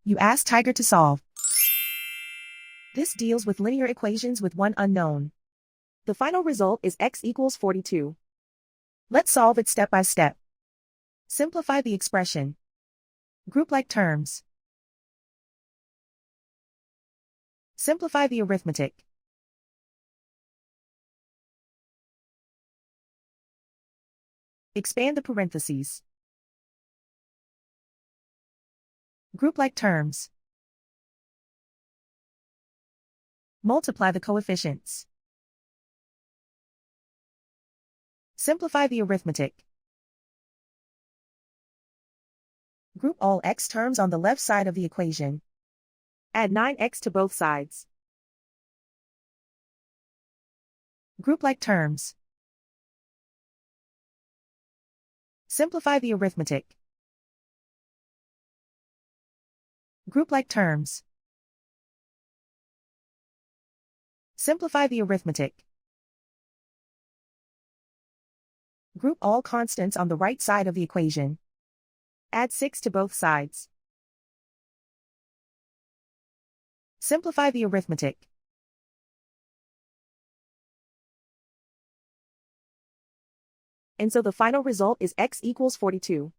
You ask Tiger to solve. This deals with linear equations with one unknown. The final result is x equals 42. Let's solve it step by step. Simplify the expression. Group like terms. Simplify the arithmetic. Expand the parentheses. Group like terms. Multiply the coefficients. Simplify the arithmetic. Group all x terms on the left side of the equation. Add 9x to both sides. Group like terms. Simplify the arithmetic. Group like terms. Simplify the arithmetic. Group all constants on the right side of the equation. Add 6 to both sides. Simplify the arithmetic. And so the final result is x equals 42.